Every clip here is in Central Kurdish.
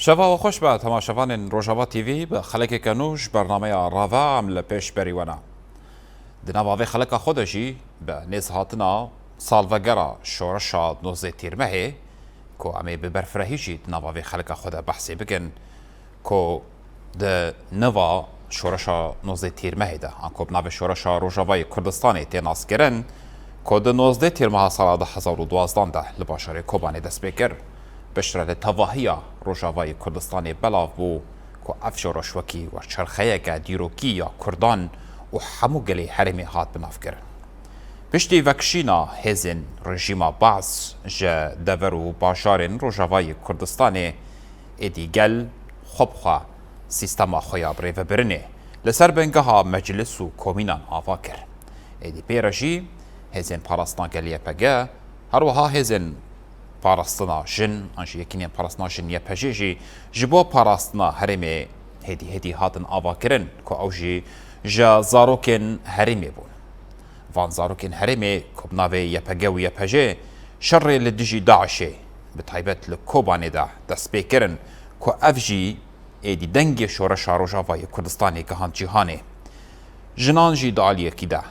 شەوا خۆش بە تەماشەوانên ڕۆژاوا تیڤ بە خەڵکێکە نوش بەرنمەیە ڕاوا ئەم لە پێش بەریوەنا. دناواavê xeleka xwe de jî bi nêzhatina salvegera şoreşa nozê tîrmehê ku em ê bi berfirehî jî di navavê xeleka xwe de behsê bikin ku di neva şoreşa nozê tîrmehê de an ku bi navê şoreşa Rojavayê Kurdistanê tê naskirin ku di nozdê tîrmeha sala 2012 de li başarê Kobanê dest pê kir. بشرە لە تەواهیە ڕۆژاوای کوردستانی بەلاو بوو کو ئەف شۆڕەشوەکی وە چرخەیەکە دیرۆکی یا کوردان و هەموو گەلێ هەرێمی هات بنافکردن. پشتی vekşîna hêzên rejîma Baş ji dever û bajarên Rojavayê Kurdistanê êdî gel xwe bixwe sîstema xwe ya birêvebirinê li ser bengeha meclis û komînan ava kir. Êdî pê re jî hêzên parastina geliyepege herwiha hêzên parastina jin an jî yekîniyên parastina jin yepejê jî ji bo parastina herêmê hêdî hatin avakirin ku ew jî ji zarokên herêmê bûn. Van zarokên herêmê ku bi navê yepege û yepejê şerrê li dijî Daişê bi taybet li Kobanê de dest pê kirin ku ev jî êdî dengê şoreşa Rojavayê Kurdistanê gihand cîhanê. Jinan jî di aliyekî de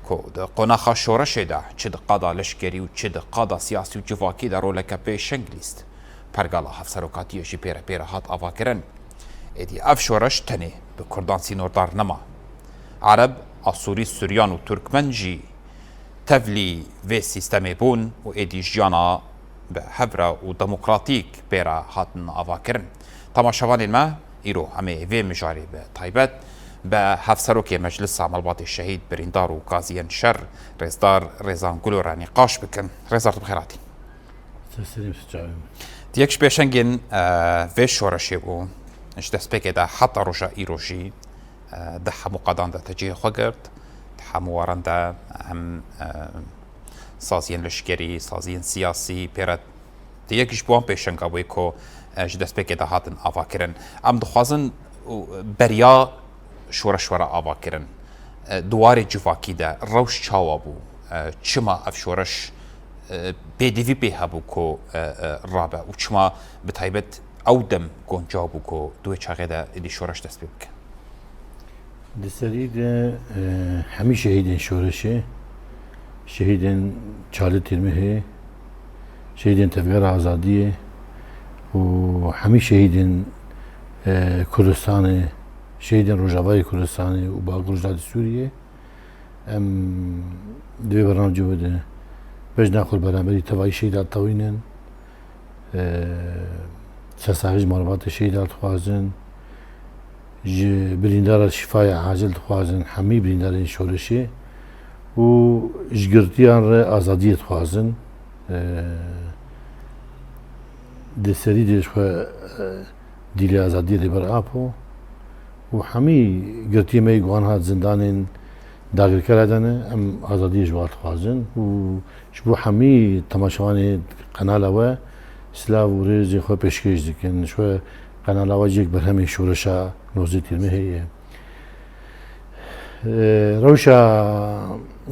ku di qonaxa şoreşê de çi di qada leşkerî û çi di qada siyasî û civakî de roleke pê şeng lîst. Pergala hevserokatiyê jî pêre pêre hat avakirin. Êdî ev şoreş tenê bi Kurdan sînordar nema. Ereb, Asûrî, Sûryan û Türkmen jî tevlî vê sîstemê bûn û êdî jiyana bi hevre û demokratîk pêre hatin avakirin. Temaşevanên me îro em ê vê mijarê bi taybet به هفسروکی مجلس عملباتی شهید بریندار و قاضیان شر رزدار رزان گلو را نقاش بکن. رزدار بخیراتی. تسلیم سجایم. دیگش پیشنگین وی شورشی بو. اش دست بگه ده حتی روژا ایروژی ده همو قدان ده تجیه خو گرد. ده همو وارن ده هم سازین لشکری، سازین سیاسی پیرد. دیگش بوان پیشنگا بوی که اش دست بگه ده هاتن آوا کرن. ام دخوازن بریا شورش ورا آوا کرن دوار جواکی ده روش چاوا بو چما اف شورش بیدیوی به هبو کو رابه و چما بتایبت او دم گنجا بو کو دوی چاقه ده دی شورش دست بی بکن دسری ده همی شهیدین شورشه شهیدین چاله ترمه شهیدین تفگر آزادیه و همی شهیدین کردستانه شهیدین روژاوای کوردستانی و باگروجداد سوریه ام دوی برنامه بوده بجنا خود برنامه توایی شهیدات توینن سرساخیج مربوط شهیدات خوازن بریندار شفای عاجل خوازن همی بریندار شورشی و جگرتیان را آزادیت خوازن دسری دیش خو دیلی آزادی ری بر آپو و همی گرتی می گوان هات زندانین داغر کردنه ام آزادی جوات خوازن و شبو همی تماشاوان قنال و سلاو و ریزی خو پیشکش دکن شو قنال و جیک بر همی شورشا نوزی تیرمه هیه روشا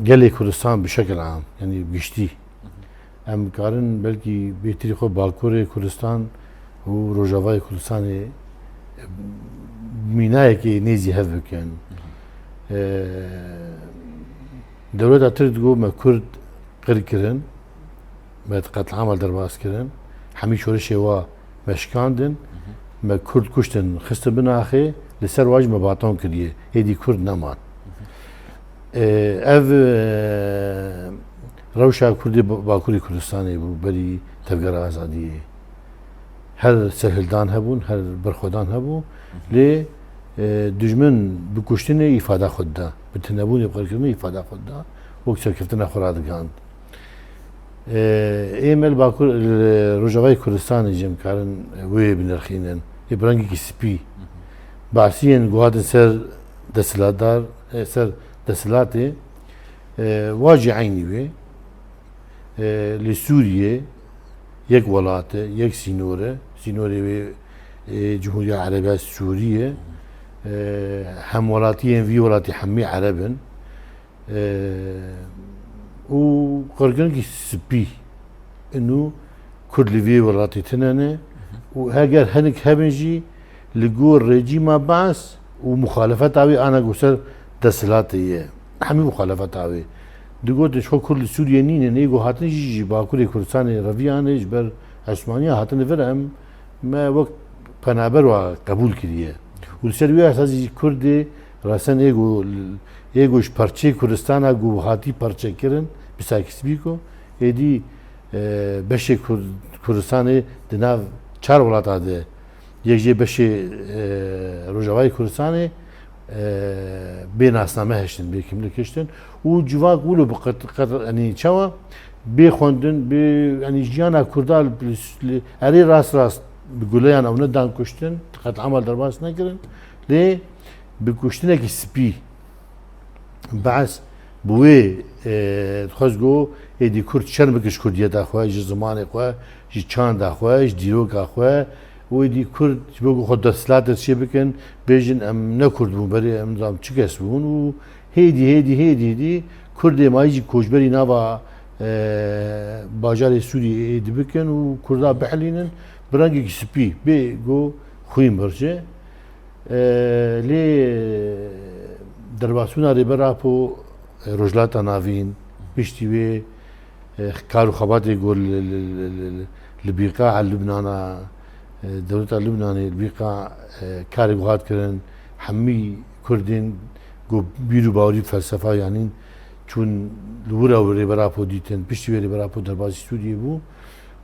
گلی کردستان بشکل عام یعنی گشتی ام کارن بلکی بهتری خو بالکور کردستان و روژاوای کردستان مینایی که نیزی هف بکن دولت اترد گو ما کرد قرد کرن بعد قتل عمل در باز کرن همی شورشی وا مشکاندن ما کرد کشتن خست بنا آخه لسر واج مباطون کریه هیدی کرد نمان اف روشا کردی باکوری کردستانی بو بری تفگر آزادیه هر سهلدان هبون هر برخودان هبون لی دجمن بکشتن ifade خود دا بتنبون يبقى كلمة ifade خود دا وقت كفتنا خراد كان ایمل باکور روژاوای کردستان جم کارن وی بنرخینن ابرانگی کی سپی باسیین گوهادن سر دستلاتدار سر دستلاته واجی عینی وی لسوریه یک ولاته یک سینوره وی جمهوریه عربیه سوریه هم ولاتيين في ولاتي حمي عربن و قرقن كي سبي انه كل في ولاتي تنانه وهاجر هنك هبنجي لجور رجيم بعث ومخالفات عوي انا قصر دسلاتي حمي مخالفات عوي دقوت شو كل السوريين نيجو هاتن جي باكل كردستان رفيان جبر عثمانية هاتن فرهم ما وقت بنابر وقبول كريه والسروي اساسي كردي راسن ايجوش پارچه کردستان گو هاتی پارچه کردن بساکس بیکو ایدی بشه کردستان دناو چهار ولات آده یکجه بشه روجوای کردستان بین اسنامه هشتن به کمل کشتن و جوا قولو بقدر يعني چوا بخوندن ب يعني جيانا كردال اري راس بقوليان او ندان كشتن قد عمل درباس نكرن ليه بكشتنك سبي بعث بوي خزگو ایدی کرد چند بکش کردیه داخواه جی زمان خواه جی چند داخواه جی دیروگ آخواه و ایدی کرد بگو خود دستلات چی بکن بیجن ام نکرد بون بری ام نظام چی کس بون و هیدی کرد مایی جی کوچبری نوا باجار سوری ایدی بکن و کردا بحلینن برانگی سپی بگو خویم برچه لی درباسونا ریبراپو رجلاتا ناوین بشتی وی کارو خباتی گول لبیقاع لبنانا دولتا لبنانی البیقاع کاری گوهات کرن همی کردین گو بیرو باوری فلسفه یعنی چون لورا و ریبراپو دیتن بشتی وی ریبراپو درباسی سوریه بو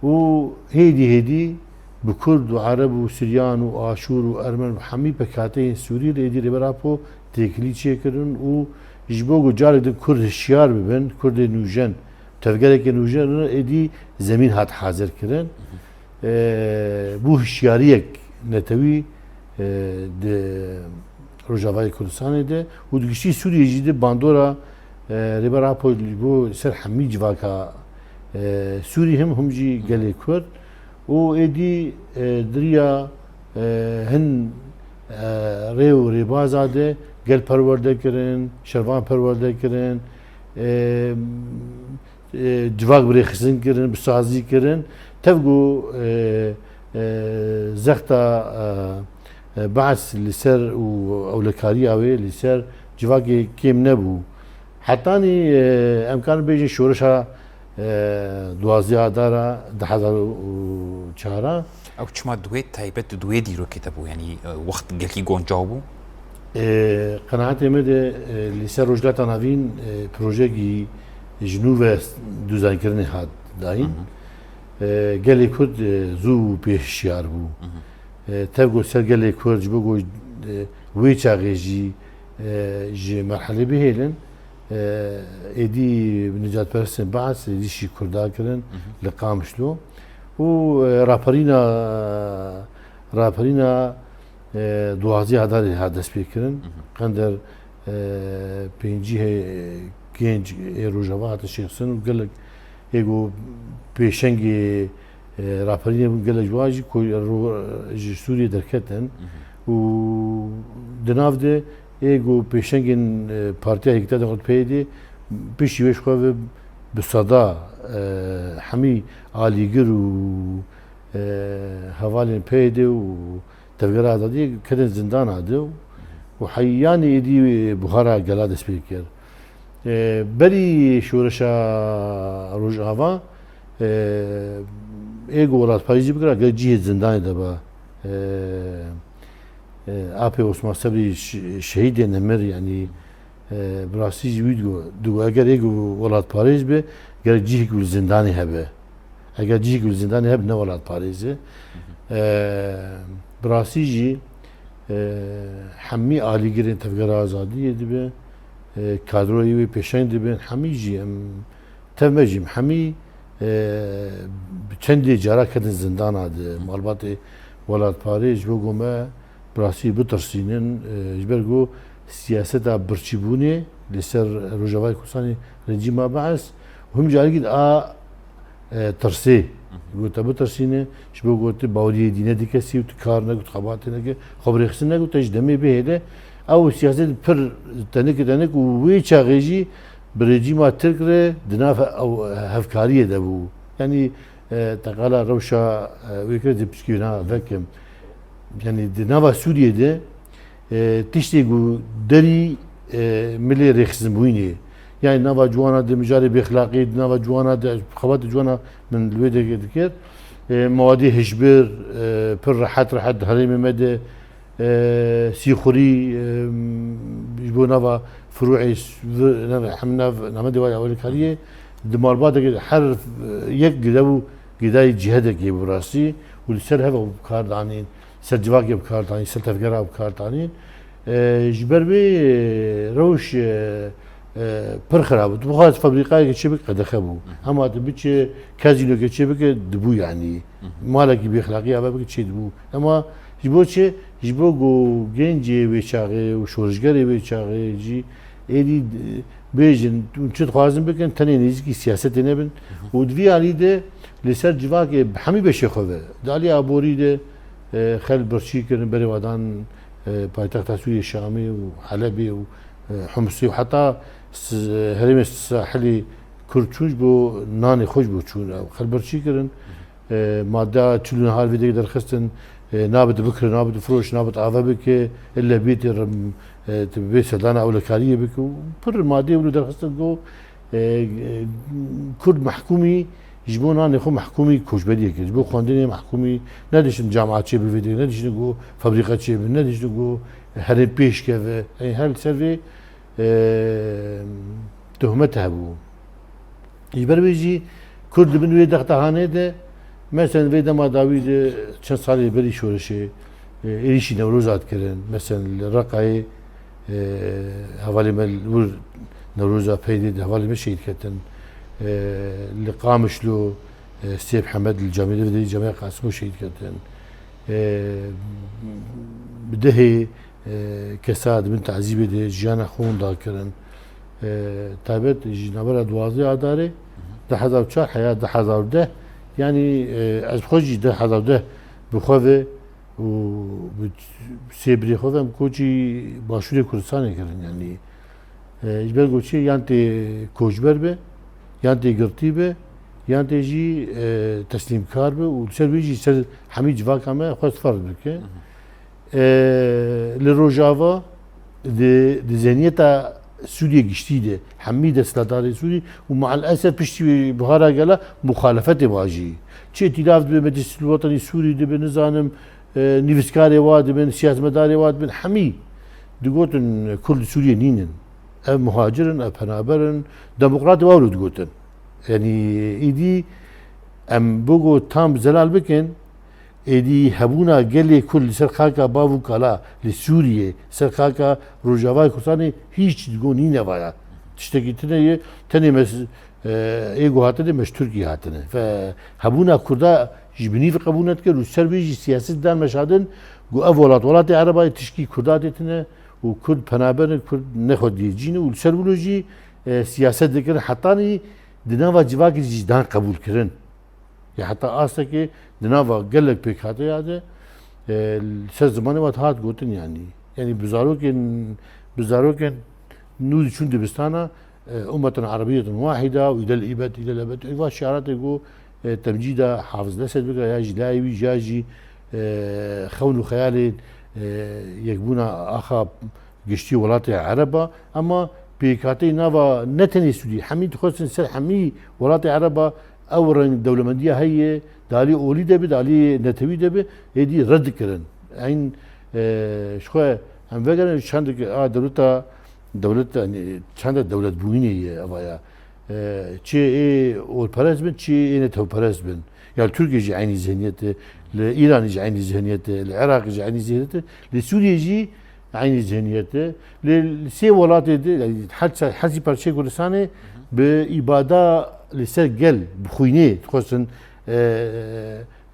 و هیدی بكرد وعرب وسريان وآشور وأرمن وحمي بكاتي سوري ريدي ريبراپو تكلي شكرن و جبوغو جارك دي كرد الشيار ببن كرد نوجن تفقرك نوجن ايدي زمين هات حاضر كرن بو هشياريك نتوي دي روجاواي كردستان ده و دقشتي سوري جيدي باندورا ريبراپو بو سر حمي جواكا سوري هم جي قلي كرد و ایدی دریا هن ریو ریبازاده گل پرورده کرن شروان پرورده کرن جواق بری خزن کرن بسازی کرن تفگو زختا بعث لسر و اولکاری اوی لسر جواقی کم نبو حتی امکان بیجن شورشا دوازده دارا 2004 او چما دوی تایبت دوی دیرو کتابو یعنی وقت گلکی گونجاو قناعت مده لیسر رجلات ناوین پروژه جنوب دوزان کردن هات داین گلی کرد زو پیشیار بو تبگو سر گلی کرد بگو وی چاقی جی مرحله بهیلن ایدی نجات پرستن بعث ایدیشی کردا کرن لقامشلو و راپرینا دوازی هداری ها دست بیکرن قندر پینجی گنج روجاوا هات شخصن و گلک ایگو پیشنگی راپرینا گلک جواجی کوی سوریه درکتن و دناف ده ایگو پیشنگین پارتیا هکتا خود پیدی پیشی وش خواه بصدا همی آلیگر و حوالین پیدی و تفگر آزادی کدن زندان آده و حیانی ایدی بخارا گلا دست پید کرد بری شورشا روجاوا ایگو ولات پاریزی بکر اگر جیه زندانی دبا آپی عثمان صبری شهید نمر یعنی براسی جوید دو اگر ایگو ولات پاریز به اگر جیه گل زندانی هبه اگر جیه گل زندانی هب نه ولات پاریزه براسی جی همی آلیگرین تفگر آزادی دبه کادروی و پیشین دبه همی جی تمجیم همی چندی جارا کدن زندان آده معلومات ولات پاریز بگو ما براسی بترسینن جبرگو سیاست برچیبونی لسر روجاوای کردستان رژیم بعث هم جاری کد ترسی گوت بترسینه شبو گوت باوری دینه دیکسی و کار نگوت خبات نگه خبری خسن نگوت تجدمی بهده او سیاست پر تنک و وی چاقیجی برژیم ترکره دناف او هفکاریه دبو یعنی تقالا روشا ويكرد بشكينا ذكم يعني نوا سوريا ده تشتي جو دري ملي رخصن بويني يعني نوا جوانا ده مجاري بإخلاقي نوا جوانا ده خبات جوانا من الويدة كده مواد هجبر پر راحت هرم مده سيخوري بيجبو نوا فروعي حمنا نمدي ويا أول كاريه دمار بعد حرف يك جداو جداي جهادك يبراسي والسر هذا بكار دانين سر جواك بكار دانين سر تفجرها بكار دانين جبر بي روش پر خراب بخواست فابریکایی که چه بکه خبو اما تبیچ کازینو که چه بکه دبو يعني مالکی بخلاقی آب بکه چه دبو اما جبو چه جبو گو گنجی ویچاره و شورشگری ویچاره جی ایدی بیشن چه خوازم بکن تنی نیزی سیاست نبن و دوی علی ده لسر جوا که همی بشه خوبه دالی آبوری ده خل برشی کردن بره وادان پایتخت سوریه شامی و حلبی و حمصي وحتى هرم الساحلي كرتوش بو ناني خوش بو چون خلبرشي كرن ماده چلو نهار فيديو درخستن نابد بكر نابد فروش نابد عذاب بك الا بيت تبي سدانا او لكاريه بك بر ماده ولو درخستن جو كرد محكومي يجبونا نخو محكومي كوشبدي يجبو خواندني محكومي نديشن جامعات شي بالفيديو نديشن جو فابريكات شي نديشن جو هرم بيش كذا اي هل سيرفي تهمتها بو يجبر بيجي كرد من ويدا دهانه ده مثلا ويدا ما داوود چند سال بری شورشه ایشی نوروزات کردن مثلا رقای حوالی مل ور نوروزا پیدید حوالی مشید کردن لقامش له سيف حمد الجميل بدي جميع قاسمو شهيد كردن بدهي كساد من تعذيب ده جانا خون داكرن تابت جنابرا دوازي عداري ده حزاب چار حياة ده حزاب ده يعني از خوشي ده حزاب ده بخوه و سيبري خوه كوچي باشوري كردستاني كرن يعني اجبر گوچي يانتي كوچبر به يانتي گرتي به يانتي جي تسليم كار به و سر بيجي سر حميد جواكا ما خواست فرد بكه لروجافا دي ذهنيتا سوريا جشتيده حميد استداري سوري ومع الاسف بشتي بهارا قال مخالفه واجي شي ائتلاف بمجلس الوطني السوري دي بنظام نيفسكاري واد بن سياسه مداري واد بن حمي دقوتن كل سوريا نينن مهاجرن بنابرن ديمقراطي وارد دقوتن يعني ايدي ام بوغو تام زلال بكن ایدی هبونا گلی کل سرخاکا باو کلا لسوریه سرخاکا روجاوای کردانی هیچ دیگونی نوایا تشتکی تنه مس ایگو هاتنه مش ترکی هاتنه ف هبونا کردا جبنی في قبولت کرد و سر بیجی سیاست دان مشادن گو اولات عربای تشکی کردا دیتنه و کرد پنابر کرد نخود دیجینه و سر بلوجی سیاست دکر حتانی دنوا جواکی جدان قبول کردن یا حتی آسته که دنوا گلک پیکاته یاده سر زمانی وقت هات گوتن يعني بزارو که نود چون دبستانا أمة عربية واحدة وإلى الإبد إيوا شعارات يقول تمجيد حافظ الأسد بقى ياجي لايوي جاجي خون خيال يكبونا أخا قشتي ولاتي عربة أما بيكاتي نافا نتني سودي حميد خصن سر حمي ولاتي عربة أورن دولة مندية هي دالي أولي دبي دالي نتوي دبي هدي رد كرن عين شوية هم فكرة شاندك دولة يعني چند دولت بوینه اویا چه اول پرست بن چه اینه تو پرست بن يعني تركيا جي عيني ذهنيته لإيران جي عيني ذهنيته للعراق جي عيني ذهنيته لسوريا جي عيني ذهنيته لسي ولات حتى حسي برشي كردستاني بإبادة لسر قل بخوينه تخصن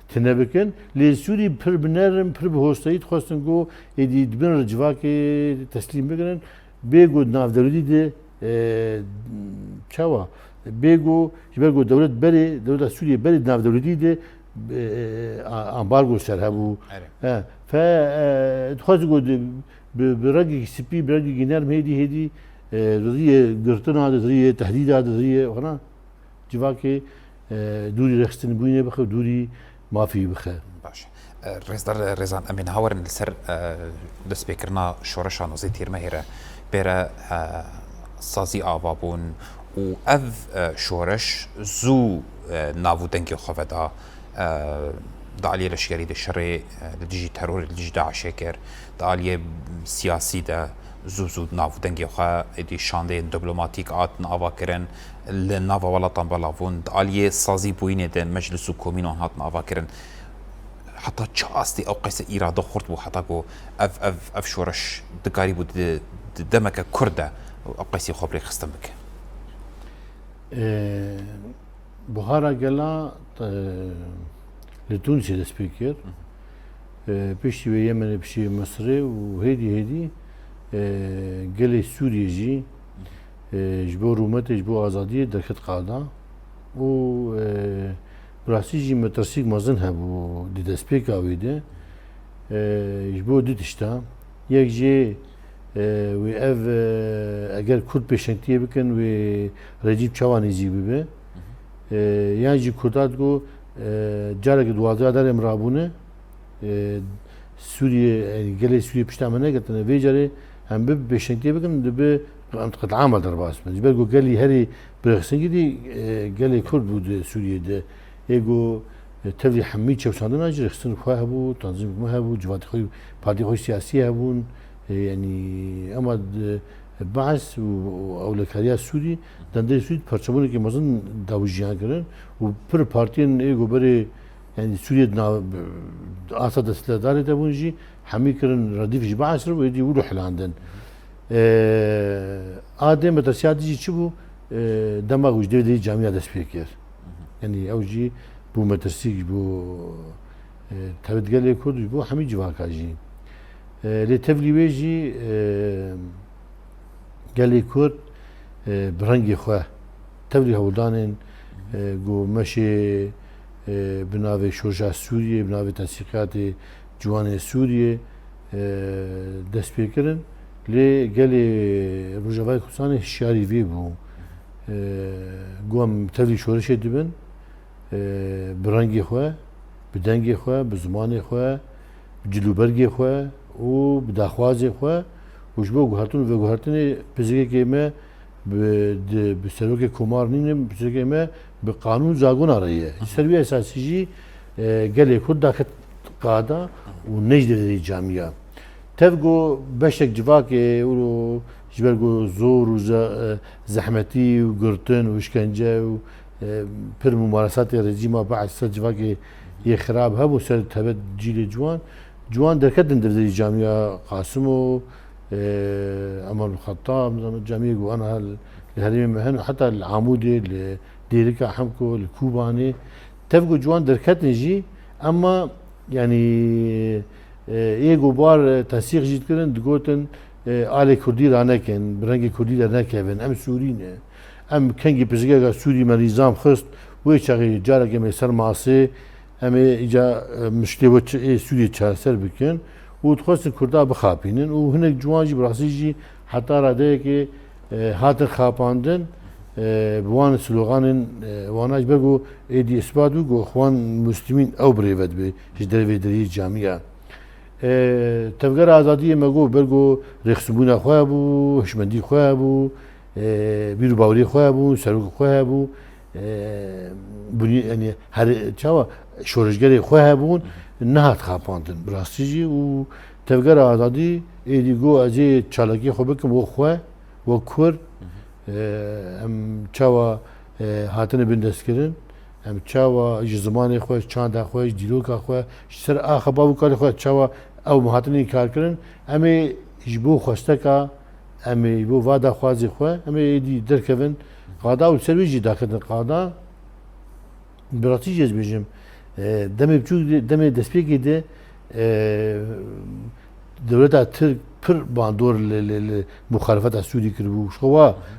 تنبكن لسوري پر بنرم پر بهوستایی تخصن جو ادي دبن رجواكي تسليم بكن بيجو ناف دولتي ده چاوا بيجو يبرجو دولت بري دولت سوريا بري ناف دولتي ده امبارغو سر هبو ف تخص جو برجي سبي برجي جنر مهدي هدي رضيه قرطنا رضيه تهديد رضيه هنا جواكي دووری رەخستن بووینێ بخە و دووری مافی بخە. باش ڕێزدار ڕێزان ئەمین هاوەرن لەسەر دەستپێکردنا شۆڕەشان وزەی تێرمەهێرە بێرە سازی ئاوابوون و ئەv شۆڕش زوو ناو دەنگی خۆڤەدا داعالیە لەشکری دەشەڕێ لە دژی تەرۆر لە دژی داعشێ کرد داعالیە سیاسی دە زوو ناو دەنگی خۆ ئیدی شاندەیە دیبلۆماتیک هاتن ئاواکردن لە ناوە وڵاتان بەڵاوون داعالیە سازی بووینێ دە مەجلس و کۆمینۆن هاتن ئاواکردن حتا چه ئاستی ئەو قەیسە ئیرادە خورد بوو حتا گۆ ئەv شۆڕش دکاری بوو دەمەکە کوردە ئەو قەیسی خۆبرێ خستن بکە بوهارا گەلا لە تونسێ دەست پێ کرد پشتی وێ یەمەنە پشتی مەسرێ و هێدی gelê Sûriyê jî ji bo rûmetê ji bo azadiyê derket qada û birastî jî metirsîk mezin hebû di destpêka wê de ji bo du tişta yek jê wê ev eger Kurd pêşengtiyê bikin wê Recîb çawanî zî bibe yan jî Kurdat got careke duwazdeh derê min rabûne Sûriye gelê Sûriye pişta min neketine vê carê hem bi pêşengtiyê bikin dibe qit'a me derbas bin ji ber got gelî herî birexsingî dî gelê Kurd bû di Sûriyeyê ê got tevlî hemî çewşandina jî rexistin xwe hebû tanzîmê hebû civatê xwe partiyê xwe siyasî hebûn yanî ema Baes û ewlekariya Sûrî dendê Sûrî perçebûnekî mezin dawijiyan kirin û pir partiyên ê got berê yani Sûriye asa destledarê de bûn jî hemî kirin redîf ji Baes re êdî wilo hilandin adê metirsiyatî jî çi bû dema ji devletî camiya dest pê kir yanî ew jî bû metirsîk ji bo tevt gelê Kurd ji bo hemî civaka jî lê tevlî wê jî gelê Kurd bi rengê xwe tevlî hewldanên got meşê bi navê şoreşa Sûriyê bi navê tesîqatê ciwanê Sûriyê dest pê kirin lê gelê Rojavayê Kurdistanê hişyarî vê bû got em tevlî şoreşê dibin bi rengê xwe bi dengê xwe bi zimanê xwe bi cilûbergê xwe û bi daxwazê xwe û ji bo guhertin û veguhertinê pirzgekê me bi serokê komar nîne pirzgekê me bi qanûn zagona re ye ser wî esasî jî gelê Kurd daket qada û ne ji devletî camiya tev got beşek civakê ji ber got zor û zehmetî û girtin û işkence û pir mumaresatê rejîma Baes ser civakê yê xirab hebû ser tevt cîlê ciwan derketin devletî camiya Qasım û Emal Xettab camiyê got ana li herêmê me hin û heta li Amûdê li Dêrika Hemko li Kûbanê tev got ciwan derketin jî ema yanî ê got bar tesîq jî dikirin digotin alê Kurdî ranekin bi rengê Kurdî dernekevin em Sûrî ne em kengî pirzgeka Sûrî me nîzam xist wê çaxê carekê me ser masê em ê îca miştê ê Sûriyê çareser bikin û dixwestin Kurda bixapînin û hinek ciwan jî bi rastî jî heta radeyekê hatin xapandin bi wan sloganên wana ji ber got êdî ispat bû got xwan Müslîmîn ew birêve dibe ji dervê deriyê camiya tevgera azadiyê me got ber got rêxisbûna xwe hebû hişmendî xwe hebû bîrûbawerî xwe hebû serokê xwe hebû yanî her çawa şoreşgerê xwe hebûn nehat xapandin bi rastî jî û tevgera azadî êdî got ez ê çalakiyê xwe bikim bo xwe we Kurd em çawa hatine bin destkirin em çawa ji zimanê xwe ji çanda xwe ji dîroka xwe ji ser axa bavûkarê xwe çawa ew hatinê karkirin em ê ji bo xwesteka em ê ji bo va daxwazê xwe em ê êdî derkevin qada û ser wê jî daketin qada bi rastî jî ez bêjim demê biçûk demê destpêkê de dewleta Tirk pir bandor li muxalefeta Sûrî kiribû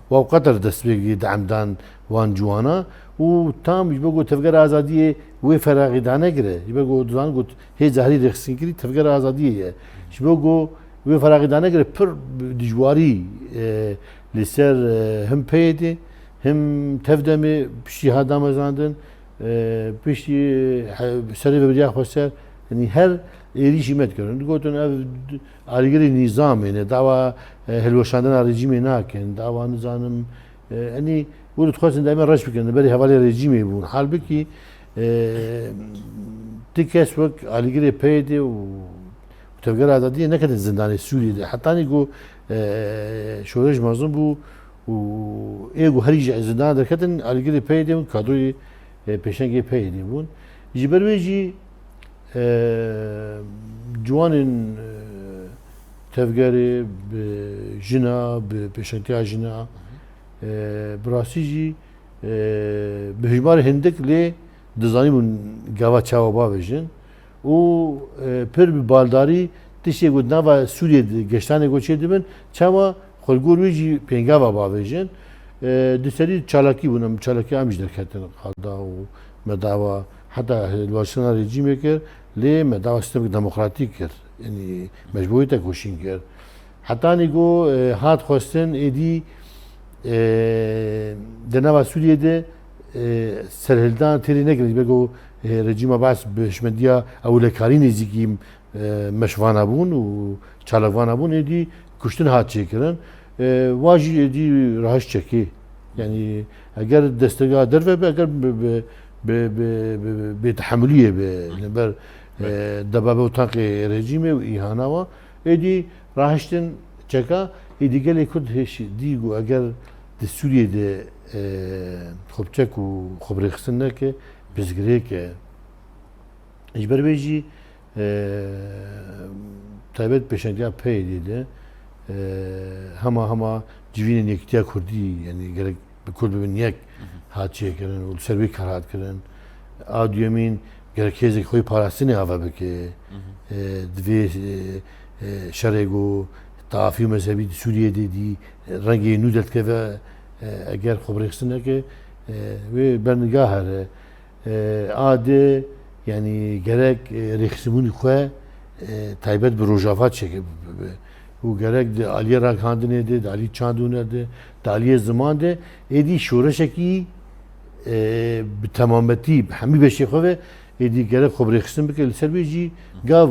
wa qeter destpêkê deemdan wan ciwana û tam ji ber got tevgera azadiyê wê feraqî danegire ji ber got dizan got hê zeherî rêxisînkirî tevgera azadiyê ye ji ber got wê feraqî danegire pir dijwarî li ser him peyê de him tev demê piştî hada mezandin پشتی سری و بریا خواستر یعنی هر ایریشی مت کردن گفتن آلیگری نظامی نه دعوا هلوشاندن رژیمی نکن دعوا نظام یعنی ورد خواستن دائما رش بکنن بری حوالی رژیمی بون حال بکی تکس وقت آلیگری پیده و تفکر آزادی نکرد زندان سوریه حتی نیگو شورش مازن بو و ایگو هریج زندان درکتن آلیگری پیده و کادوی پیشنگی پیده بون جبرویجی جوانن تفکری جنا پیشنگی جنا براسیجی به هجمار هندک لی دزانی بون گاوا چاوا باوجن و پر بالداری تشی گود نوا سوریه گشتانه گوچه دیبن چاوا خلگورویجی پنگاوا باوجن دسری چالاکی بونم چالاکی همیش درکتن خالدا و مداوا حتی الواشنا رژیمی کرد لی مداوا سیستم دموکراتیک کرد یعنی مجبوریت کوشین کرد حتی نیگو هات خواستن ایدی دنوا سوریه ده سرهلدان تری نگرید بگو رژیم باس بهشمندیا اولکاری نزدیکی مشوانه بون و چالوانه بون ایدی کشتن هات چیکرن واجی ایدی راهش چکی یعنی اگر دستگاه در و اگر به تحملیه به بر دبابه و تانک رژیم و ایهانا و ایدی راهشتن چکا ایدی گلی کد هش دیگو اگر سوریه ده خوب چک و خوب رخصنه که بزگره که اجبار بیجی تایبت پیشنگی پیدیده هما جوین یکتیا کردی یعنی گرک به کرد ببین یک هاتچیه کردن و سروی کارات کردن آدیومین گرک هزی خوی پاراستنی آوا بکه دوی شرگو تعافی مذهبی سوریه دیدی رنگی نودت که اگر خوب رخصنه که و برنگاه هره عاده یعنی گرک رخصمونی خواه تایبت به روجافات شکل و گرک دالی را کاندنه ده دالی چاندونه ده دالی زمان ده ایدی شورشه کی به تمامتی همی بشه خواه ایدی گرک خوب رخصن بکه لسر بیجی گاف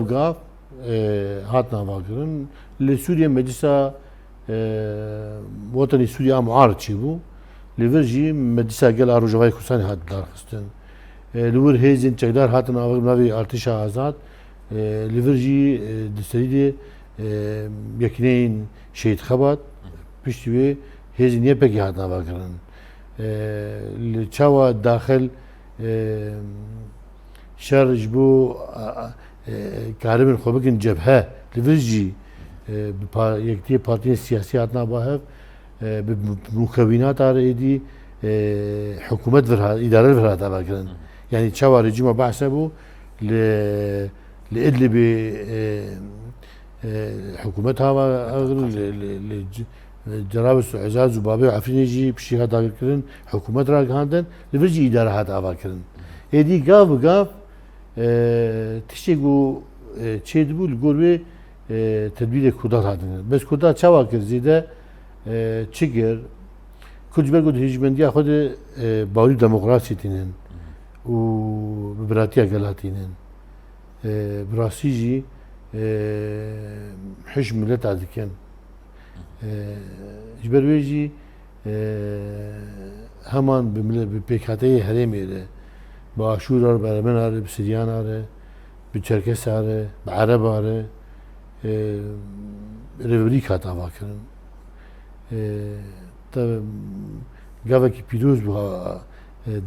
هات نوا کرن لسوریه مجلسا وطنی سوریه معارض چی بو لیورجی مجلسا گل آروجوای کردستان هات دارخستن لور هیزین چقدر هاتن آور نوی ارتش آزاد لیورجی دستریده یکنین شهید خبات پشتوی هیزین یه پکی هات نوا کرن چاوا داخل شرج بو کاربن خوبکن جبهه لیورجی یکتی پارتی سیاسی هات نباهف به مکونات آریدی حکومت ورها اداره ورها تابع کردن یعنی چهار رژیم بحثه بو لإدلب حکومت ها جناب عزاز و بابی عفرینی جی بشی ها داخل کردن حکومت را کندن لورجی اداره ها تابع کردن ایدی گاف تشتگو چه دبول گروه تدبیر کودات هاتن بس کودات چه واقع زیده چیگر کجا برگود هیچمندی خود باوری دموکراسی تینن و براتیا گلاتینن براسیجی حش ملت عادکن جبرویجی همان به پیکاتی هرمیره با آشور آره برمن آره بسریان آره بچرکس آره بعرب آره رهبری کات آوا کردن تا گاوه کی پیروز بوده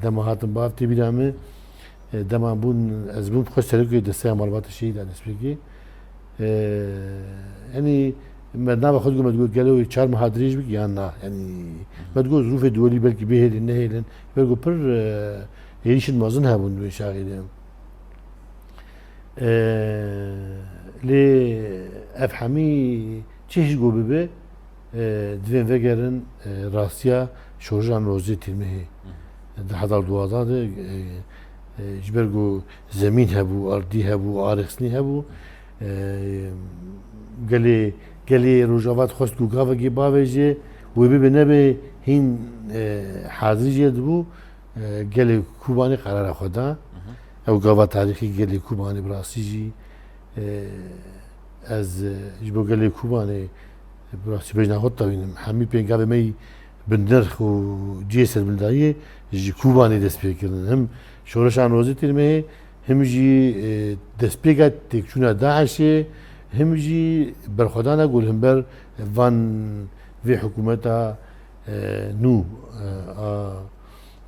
دم هاتم بافتی بیرامه دم بون از بون خوش سرکی دسته معلومات شهید دست بگی یعنی مدنا به خود گفت مدگو گلوی چهار محاضریش بگی یا نه یعنی مدگو ظروف دولی بلکی بهیل نه هیلن بگو پر هیچ مازن هبون دوی شاهدیم لی افهمی چیش گو ببه دوین وگرن راستیا شورجان روزی تیمه ده هزار دوازده جبرگو زمین هبو اردی هبو آرخسنی هبو گلی روجاوات خوست گوگا و گیبا ویجه و ببینه به هین حاضری جد بو گەلی کوبانی قەرارە خۆدا ئەو گاوا تاریخی گەلی کوبانی براسیژی ئەز بۆ گەلی کوبانێ براسی بێژ ناخۆت تاوینم هەمی پێنگاوێمەی بنرخ و جێ سەربلداییە ژی کوبانی دەست پێکردن هەم شۆرەشان ڕۆزی ترمێ هەمژی دەستپێکە تێکچوونە داعشێ هەمژی بەرخۆدانە گول هەمبەر ڤان vê hikûmeta nû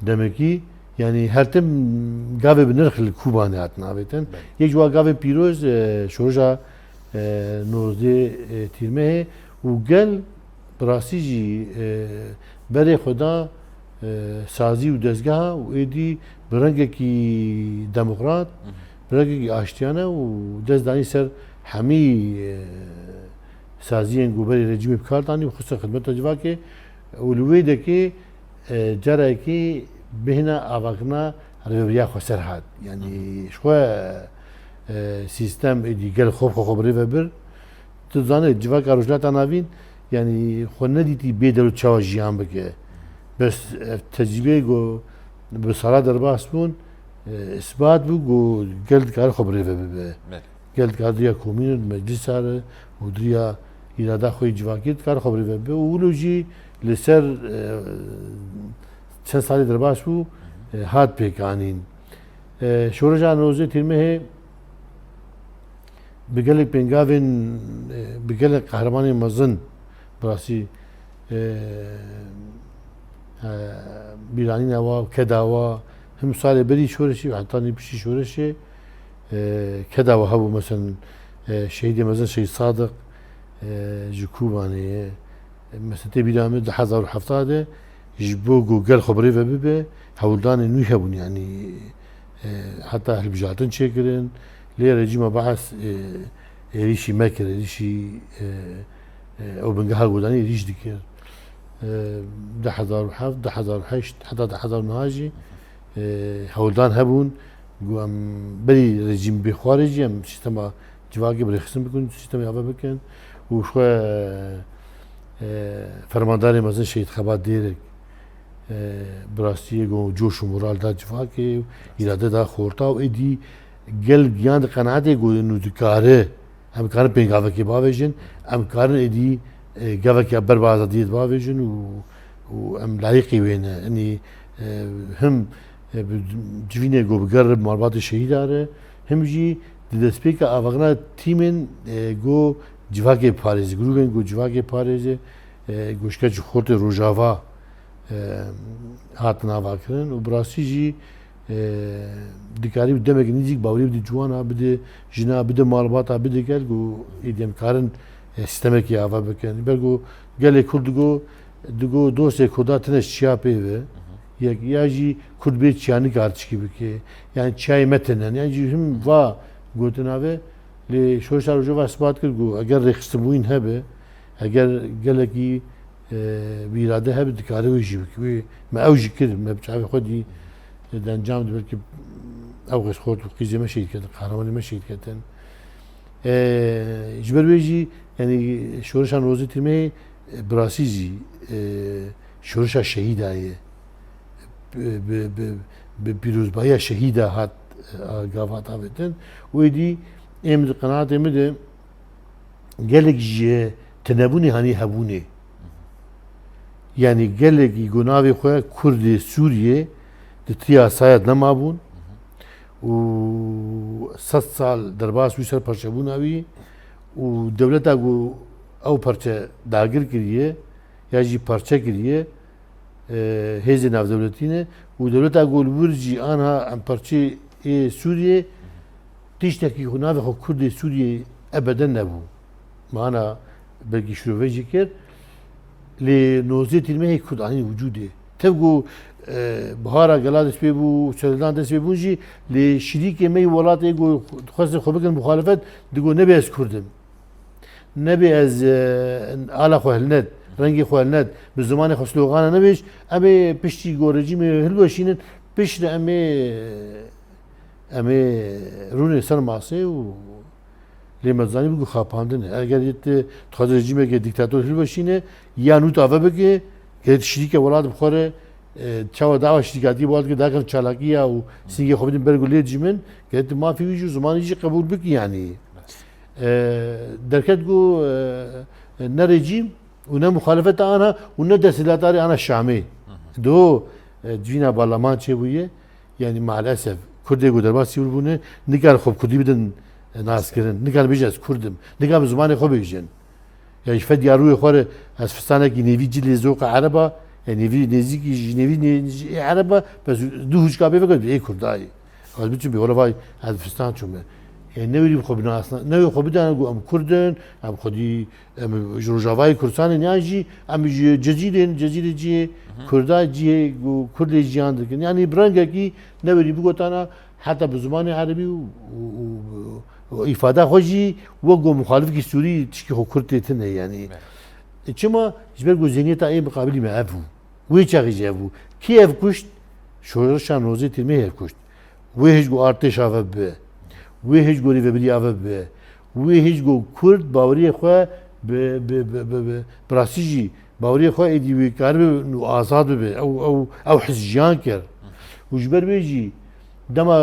demekî yanî her tim gavê bi nirx li Kubanê hatin avêtin yek ji wan gavên pîroz şoreja nozdê tîrmehê û gel bi rastî jî berê xwe da sazî û dezgeha û êdî bi rengekî demokrat bi rengekî aştiyane û dest danî ser hemî saziyên goberê rejimê bikar danî û xiste xidmeta civakê û li wê dekê carekê bihîne avakirina rêveberiya xweser hat yanî ji xwe sîstem êdî gel xwe birê ve bir tu zanî civaka rojhilata navîn yanî xwe nedîtî bê dero çawa jiyan bike bes ev tecrübeyê got bi sala derbas bûn isbat bû got gel dikare xwe birê ve bibe gel dikare diriya komînê meclîsa re û diriya îrada xwe civakî dikare xwe birê ve bibe û wilo jî li ser çend salê derbas bû hat pêkanîn şoreja nozê tîrmehê bi gelek pêngavên bi gelek qehremanên mezin birasî bîranîna wa keda wa him salê berî şoreşî heta nîpişî şoreşê keda wa hebû meselen şehîdê mezin Şehîd Sadık ji Kubanê mesela tê bîra min di 2017 ji bo ku gel xwe birê ve bibe hewldanên nû hebûn yanî heta hilbijartin çêkirin lê rejîma behs êrişî mekir êrişî ew bingeha godanî êrîş dikir 2007 2008 heta 2009 jî hewldan hebûn got em berî rejîm bêxwarê jî em sîstema civakê birêxistin bikin sîstemê ava bikin û xwe fermandarê mezin Şehîd Xebat Dêrek bi rastiyê got coş û moral da civakê îrade da xorta û êdî gel giyan di qenaetê got nû dikare em dikarin pêngavekê bavêjin em dikarin êdî gavekê ber bi azadiyê bavêjin û em layıqî wê ne yanî him civînê got bi ger bi malbatê şehîda re him jî di destpêka avakirina tîmên got civakê parêzî grûpên got civakê parêzê goşket ji xortê Rojava hatin avakirin û bi rastî jî dikarî demekî nîzik bawerî bidî ciwana bide jina bide malbata bide gel got êdî em karin sîstemekî ava bikin ber got gelê Kurd digot dosê Kurda tune çiya pê ve ya jî Kurd bê çiyanî kar çikî bike yani çiyayê me tinen yani jî him va gotin ave lê şoreşa Rojava ispat kir got eger rêxistinbûyîn hebe eger gelekî bi îrade hebe dikare wê jî bike wê me ew jî kir me bi çavê xwe dî dencam di belkî ew xweşxort qîzê me şehîd ketin qehremanê me şehîd ketin ji ber wê jî yanî şoreşa nozê tîrmehê bi rastî jî şoreşa şehîda ye bi pîrozbahiya şehîda hat gav hat avêtin û êdî em di qenaetê me de gelek ji tinebûnê hanî hebûnê yanî gelekî got navê xwe Kurdê Sûriyê di tiriya sayad nemabûn û 100 sal derbas wî ser parçebûna wî û dewleta got ew parçe dagir kiriye ya jî parçe kiriye hêzê navdewletî ne û dewleta got li wir jî aniha em parçeyê Sûriyê tiştekî xwe navê xwe Kurdê Sûriyê ebeden nebû mana belkî şîrove jî kir lê nozê tîrmehê Kurd anî wicûdê tev got bihara gela dest pê bû çedan dest pê bûn jî lê şîrîkê me welatê got dixwazin xwe bikin muxalefet digot nebe ez Kurd im nebe ez ala xwe hilnet rengê xwe hilnet bi zimanê xwe slogana nebêj em ê piştî got rejîmê hilweşînin pişt re em ê rûnê ser masê û lê me zanî got xapandin e eger dixwaze rejîmekê dîktator hilweşîne ya nû ava bike gelek şîrîka welat bixware چاوا داوا شتیکاتی بود که داخل چالاکیه و سینگی خوب دیم برگولیت جمن که ما فی وجود زمانی جی قبول بکی یعنی درکت گو نه رژیم و نه مخالفت آنها و نه دستیلاتاری آنها شامی دو جینا بالمان چه بویه یعنی مالاسف کرده گو درباس سیور بونه نگار خوب کردی بدن ناس کردن نگار بیشتر کردم نگار زمانی خوب بیشتر يعني فد يروي خور از فستانه کی نوی جلی زوق عربا يعني نوی نزیکی نوی عربا بس دو هج کابه فقط ای کردایی از بیچون بیولا وای از فستان چومه يعني نوی خوب ناس نوی خوب دارن گو ام کردن ام خودی ام جروجاوای کردستان نیاجی ام جزیره جی کردای جی گو کرد جیان دکن يعني برانگه کی نوی بگوتانا حتی بزمان عربی و ifade hoji ve go muhalif ki Suriye tişki hukuk etine yani. Çima jber go zeniyeta ay mukabili me evu. Ve çağıcı evu. Ki ev kuşt şoğuşan rozi tilme ev kuşt. Ve hiç go artış ave be. Ve hiç go rivebili ave be. Ve hiç go Kurd bavriye xwe be prasiji bavriye xwe edi ve karbe azad be ev hizjan ker. و جبر بيجي دما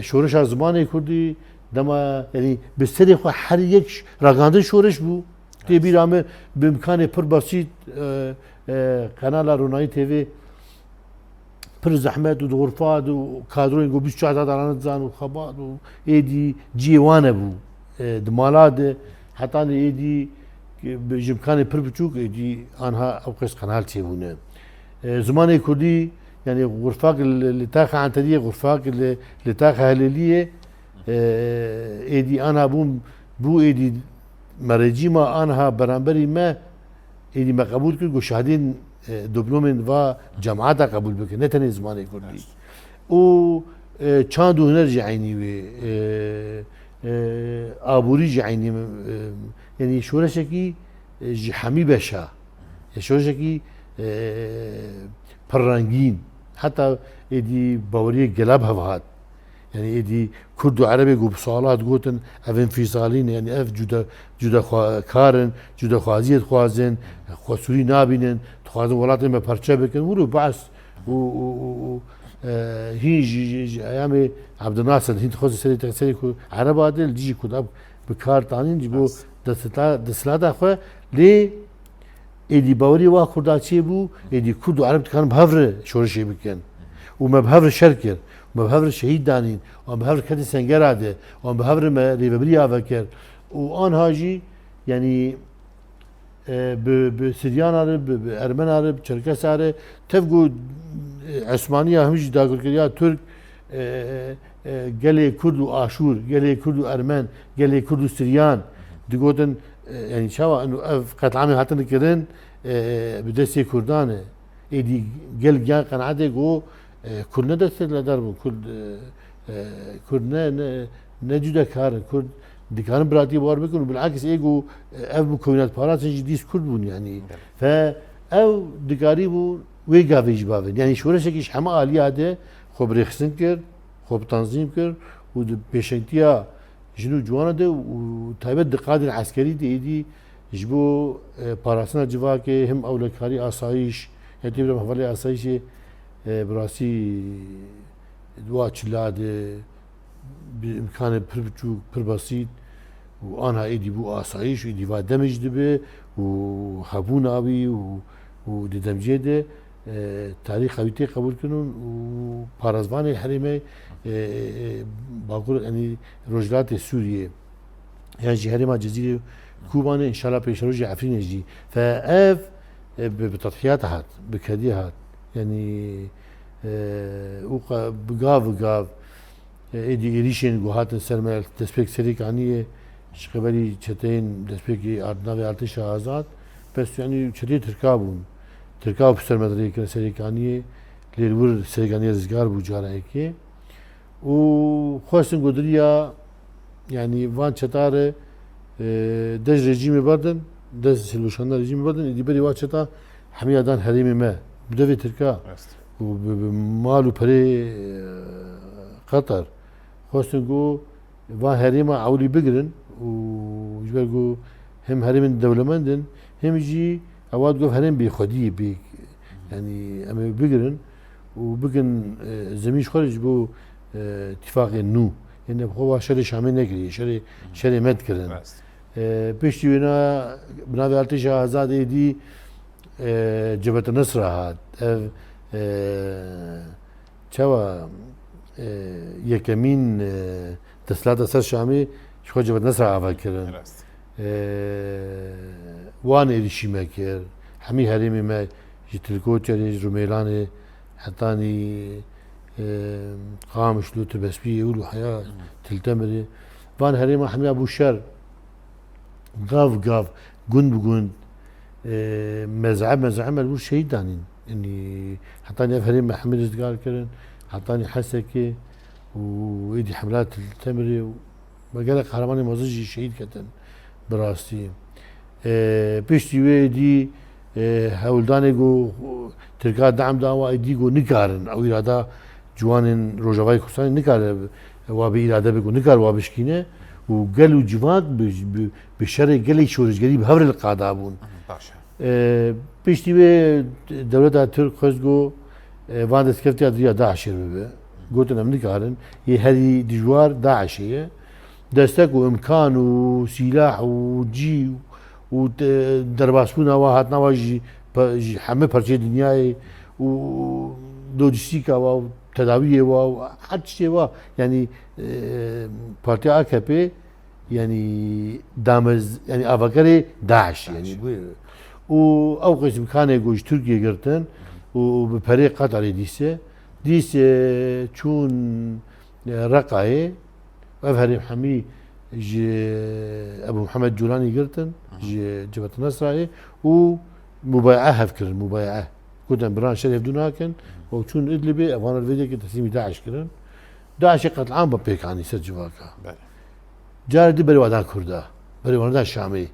شورش از زمان کردی دما یعنی به سری خو هر یک رقاندن شورش بو تی بیرامه به امکان پر بسیط کانال رونایی تیوی پر زحمت و غرفات و کادروین گو 24 داران زان و خبات و ایدی جیوانه بو دمالات حتی ایدی به امکان پر بچوک ایدی آنها اوقش کانال تیونه زمان کردی يعني غرفاق اللي تاخها عن تديه غرفاق اللي تاخها هلالية ايدي انا بو ايدي مرجيما انها برانبري ما ايدي ما قبول كل شهادين دبلوم و جامعات قبول بك نتني زمان كردي و چاند هنر جعيني و ابوري جعيني يعني شورشكي حمي بشا شورشكي پررنگین حتی ایدی باوری گلاب هوات يعني ایدی کرد و عربی گو بسالات گوتن اف انفصالین يعني اف جدا کارن جدا خوازیت خوازن خواسوری نابینن خوازن ولاتن ما پرچه بکن ولو بعث و هیچ ایام عبد الناصر هند خوز سری کو عرب عادل جی کداب بکار تانین جبو دستلادا خو لی ایدی باوری وا کرداچی بو ایدی کرد و عرب کان بهفر شورشی بکن و ما بهفر شرکر و ما بهفر شهید دانین و ما بهفر کتی سنگراده و ما بهفر ما ریبری آفکر و آن هاجی یعنی به سریان عرب به ارمن عرب چرکس عرب تفگو عثمانی همیشه داغر کریا ترک گله کرد و آشور گله کرد و ارمن گله کرد و سریان دیگوتن يعني شوا انه قتل عامي هاتن كرن بدسي كردانه ايدي قال جا قناعته جو كرنا دست لدرب كرد كرنا نجد كار كرد دكان براتي بار بكون بالعكس ايجو اف مكونات بارات جديد كرد بون يعني فا او دكاري بو ويجا فيجبابن يعني شورشكيش حما عاليه هذا خبر خسن كر خب تنظيم كر وبيشنتيا جنو جوانا ده و تایبت دقات العسكري دي جبو باراسنا جوا که هم اولکاری آسایش یعنی برام حوالی آسایش براسی دوا چلاده بامکان پر بچوک پر بسیط و آنها ایدی بو آسایش و ایدی و دمج دبه و خبون آبی و دمجه ده تاریخ خویتی قبول کنون و پارازبان حریمه باقول يعني رجلات سوريا يعني جهري ما جزيرة كوبان ان شاء الله بيشروج عفرين يجي فاف بتضحيات هات بكديه هات يعني بقاف ايدي ريشين جوهات السرمال تسبيك سريك عنيه شقبلي شتين تسبيك اردناوي ارتش آزاد بس يعني شتي تركابون بسرمدري كان سريك عنيه ليرور سريك عنيه رزقار بوجارة هيك و خواستن قدریا يعني وان چتاره دج رژیم بردن دج سلوشانه رژیم بردن ایدی بری وان چتا همه دان حریم ما بدوی ترکا و مالو پری قطر خواستن گو وان حریم اولی بگرن و جبر گو هم حریم دولمندن هم جی اواد گو حریم بی خودی بی يعني اما بگرن وبقن زميش خارج بو اتفاق النو يعني هو شري شامل نكري شري مد كرن بيشتي ونا بنابي ارتش آزاد دي جبهة النصر هاد چوا یکمین تسلیحات سر شامی شو جبهة النصر عفوا كرن وان إيشي ما كير حمي هريمي ما جتلكوتشري روميلاني حتاني قامش لو تبسبي يقولوا حياة تلتمري وان هريمي حمي أبو شر قاف جند بجند مزعم البو شهيد دانين اني حتاني هريمي حمي رزقار كرن حتاني حسكي وإيدي حملات التمري وقال قهرماني مزجي شهيد كتن براستي بيشتي ويدي هولداني جو تركا دعم دعوة ايدي جو نكارن او إرادة جوان روجاواي كوساني نكار وابي إرادة بيجو نكار وابشكينه وقالوا جوان بشري قالي شورش قريب هور القادة بون بيشتي وي دولة ترك خزجو وان دسكفتي ادريا داعش بيه قلت انا منكارن هذه دجوار داعشيه دستك وامكان وسلاح وجي ودرباسبونا واحد نواجي حمي برشي دنياي ولوجستيكا وتداويه وحد شيء يعني بارتي AKP يعني دامز يعني افكاري داعش يعني او قسم كان يقول تركيا قرتن وبفريق قطري ديس چون رقعي وافهري حمي ابو محمد جولاني قرتن جبهة النصر ومبايعة هفكر مبايعة كنت بران شريف دوناكن وچون ادلبي افغان الفيديو كنت تسليمي داعش كرن داعش قتل عام ببيك عني سر جواكا جار دي بري وادان كردا بري وادان شامي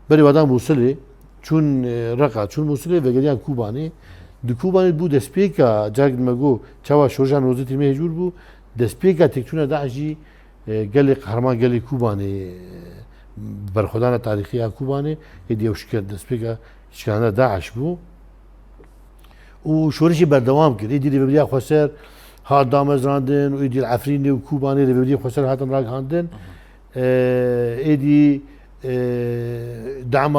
بري وادان موصلي چون رقع چون موصلي وگريان كوباني دو کوبانی بود دسپیکا جاگ مگو چوا شورجان روزتی مهجور بود دسپیکا تکتونه داعشی گلی قهرمان گلی کوبانی برخودان تاریخی کوبانی ایدیو شکر دسپیکا شکانه داعش بود و شورشی بردوام کرد ایدی ریبریا خسر هات دامز راندن و ایدی العفرینی و کوبانی ریبریا خسر هاتن راگ هاندن ایدی دعم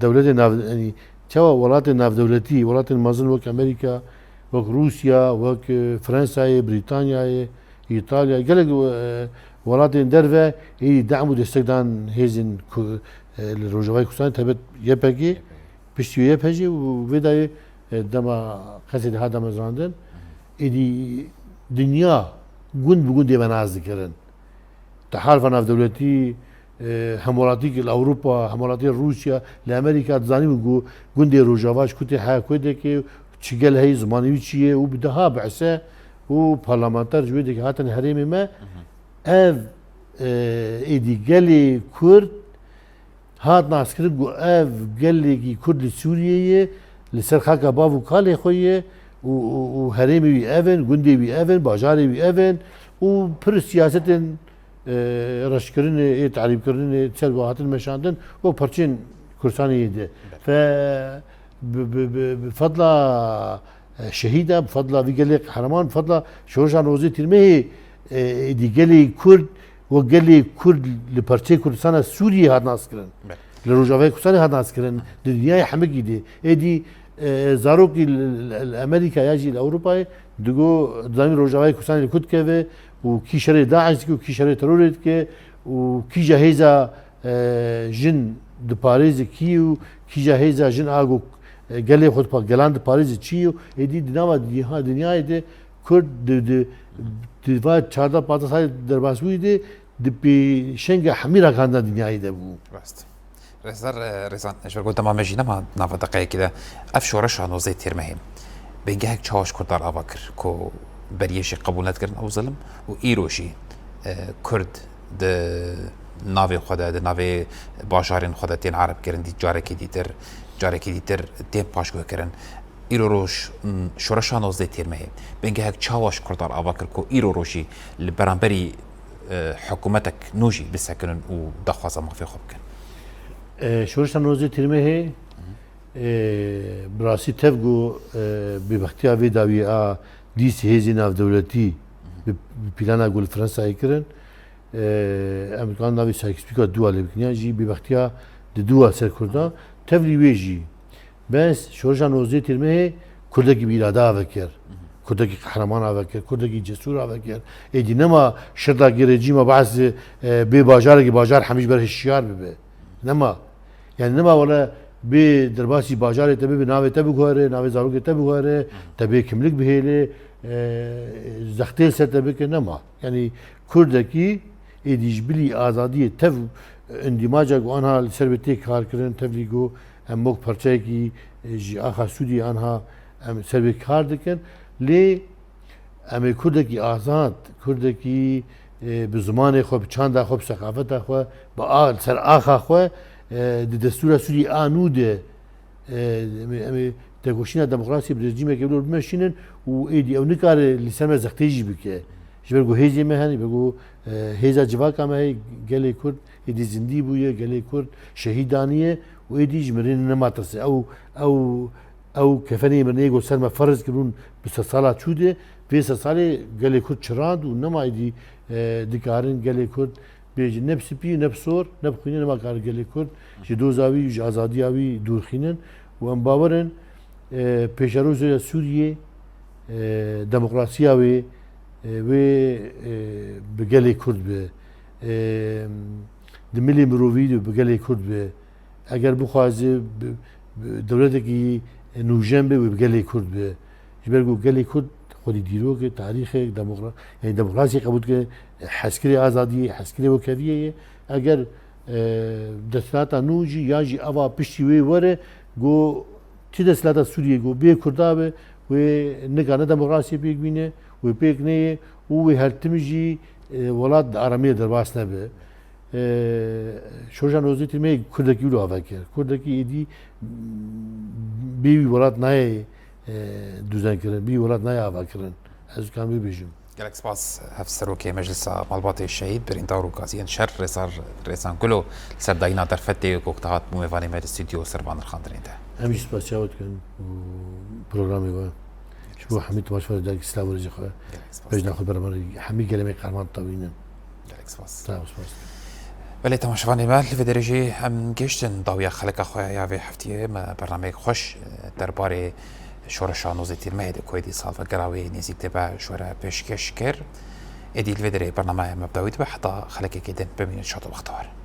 دولت يعني شوا ولات ناف دولتي ولات المازن وك امريكا وك روسيا وك فرنسا بريطانيا ايطاليا قال ولات درفه يدعموا دستقدان هيزن الروجواي كوسان تبت يبقي بشتي يبهجي وبدا دما قصد هذا مزراندن ايدي دنيا جند بجند يبناز ذكرن تحالف ناف دولتي همولاتيك لاوروبا همولاتي روسيا لامريكا تزاني جو جندي روجافاش كنت حاكودك تشيل هي زماني وشيه وبدها بعسه وبرلمانتر جويدك هاتن هريمي ما اف ايدي قالي كرد هات ناس كرد جو اف قالي كرد سوريا لسر خاكا بافو كالي خويه وهريمي وي ايفن جندي وي ايفن باجاري وي ايفن وبر سياسه رشكرني تعريب كرني تسال واحد المشاندن وبرشين كرساني يده ف بفضل شهيده بفضل في حرمان بفضل شورجان روزي ترمي دي قالي كرد وقالي كرد لبرشي كردستان سوريا هاد ناس كرن لروجافي كردستان هاد ناس كرن الدنيا حمقي دي دي زاروك الامريكا يجي الاوروبا دغو زمين روجافي كردستان كود كيفي وكي شري داعش وكي شري تروريت كي وكي جهيزة جن دو باريز كيو كي جهيزة جن اغو قال خود با جلان دو باريز تشيو ايدي دناوا دنيا دي كرد دي فات چاردا پاتا ساي درباسوي دي دي شنگا حميرا كاندا دنيا دي بو راست رزان اشور قلت ما مجينا ما نافا دقيقة كده افشو رشا نوزي تيرمهيم بينجاك تشاوش كردار اباكر كو بريشي قبول نتكرن او ظلم و ايروشي كرد د ناوي خدا د ناوي باشارين خدا تين عرب كرن دي جاركي ديتر تين باشكو كرن ايرو روش شورشا نوزي تيرمهي بينجاك تشاوش كردار اباكر كو ايرو روشي لبرانبري حكومتك نوجي بسكنن و دخوازا ما في خبكن شورشا نوزي تيرمهي براسی تفگو ببختیا وی داوی دیسی هزی ناف دولتی بپیلانا گل فرانسایی کرن امریکان ناوی سایکسپیکا دواله بکنیا جی ببختیا دوا سر کردا تفلی ویجی بس شورشان وزی ترمه کردکی بیرادا وکر کردکی قهرمان وکر کردکی جسور وکر ایدی نما شرطا گرجی ما بعض به بازار کی بازار همیشه بر هشیار ببه نما یعنی نما ولا به درباسی بازار تبی به ناوی تبی گوهره ناوی زاروگ تبی گوهره تبی کملک بهله زختیل سر تبی که نما یعنی کردکی ایدیش بلی آزادی تف اندماجا گو آنها سربتی کار کردن تفلیگو هم موک پرچه کی جی آخر سودی آنها هم سربت کار دکن لی هم کردکی آزاد کردکی به زمان خوب چند خوب ثقافت خوب با سر آخر خوب دستور سودی آنوده تگوشینا دموکراسی برزیمه که بلور بمشینن و ایدی او نکار لیسان زختیجی بکه جبر گو هیزی مهنی بگو هیزا جواکا مهی گلی کرد ایدی زندی بویه گلی کرد شهیدانیه و ایدی جمرین نماترسه او کفنی مرنی گو سر ما فرض کرون 20 ساله چوده 20 ساله گلی کرد چراند و نما ایدی دکارن گلی کرد بیج نفس پی نفسور نبخینه نما کار گلی کرد جی دوزاوی جی آزادیاوی دورخینن و ام باورن پیشروز سوریه دموکراسیاوی و بگلی کرد به دملی مروی و بگلی کرد به اگر بخوازه دولتی نوجم به و بگلی کرد به جبرگو گلی کرد خودی دیرو که تاریخ یعنی دموکراسی قبول که حسکری آزادی حسکری وکریه اگر دستات نوجی یا جی آوا پشتی وره گو چی دستات سوریه گو به کردابه و نگانه دموکراسی بیگمینه و پیک نه و هر تمجی ولاد آرامی درباس نبه شورشان وزیتی می کردکی رو آوکر کردکی ایدی بی ولاد نای دوزن کردن بی ولاد نای آوکرن از کام بیشم گلک سپاس هفسروکی مجلس مالبات الشهید برین دارو قاضیان شر رسان کلو سر داینا در فتی کوکتات مویوانی مد استودیو سربان الخاندرین ده همیشه سپاس جواد کن پروگرامی و شو حمید مشور در اسلام ورزی خواه بجنا خود برای حمید کلمه قرمان طویلن گلک سپاس سپاس ولی تماشاوانی مال في درجه هم گشتن ضويا خلق خويا يا في هفتيه ما برنامج خوش درباره شورشان وزيت المهد كويدي صالفه قراوي نزيك تبع شورا بشكشكر ادي الفيدري برنامج مبدوي تبع حتى خلق كيدن بمين شاطر بختار